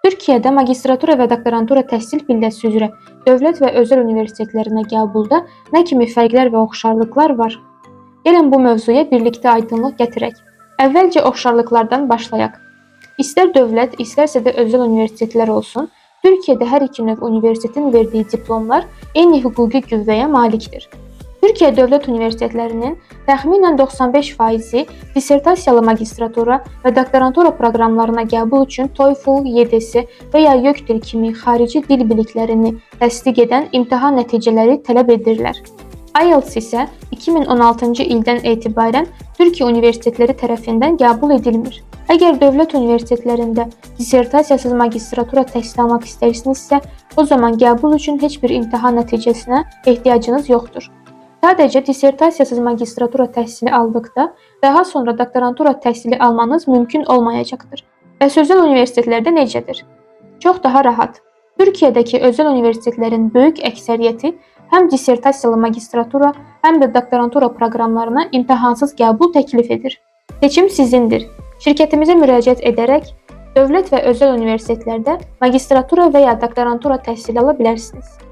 Türkiyədə magistratura və doktorantura təhsil pilləsi üzrə dövlət və özəl universitetlərinə qəbulda nə kimi fərqlər və oxşarlıqlar var? Gəlin bu mövzuya birlikdə aydınlıq gətirək. Əvvəlcə oxşarlıqlardan başlayaq. İstər dövlət, istərsə də özəl universitetlər olsun, Türkiyədə hər iki növ universitetin verdiyi diplomlar eyni hüquqi qüvvəyə malikdir. Türkiyə dövlət universitetlərinin təxminən 95%-i dissertasiyalı magistratura və doktorantura proqramlarına qəbul üçün TOEFL, YDS və ya YÖKDİL kimi xarici dil biliklərini təsdiq edən imtahan nəticələri tələb edirlər. IELTS isə 2016-cı ildən etibarən Türkiyə universitetləri tərəfindən qəbul edilmir. Əgər dövlət universitetlərində dissertasiyasız magistratura təhsil almaq istəyirsinizsə, o zaman qəbul üçün heç bir imtahan nəticəsinə ehtiyacınız yoxdur. Sadəcə dissertasiyasız magistratura təhsili aldıqda, daha sonra doktorantura təhsili almanız mümkün olmayacaqdır. Bəs özəl universitetlərdə necədir? Çox daha rahat. Türkiyədəki özəl universitetlərin böyük əksəriyyəti həm dissertasiyalı magistratura, həm də doktorantura proqramlarına imtahansız qəbul təklif edir. Seçim sizindir. Şirkətimizə müraciət edərək dövlət və özəl universitetlərdə magistratura və ya doktorantura təhsili ala bilərsiniz.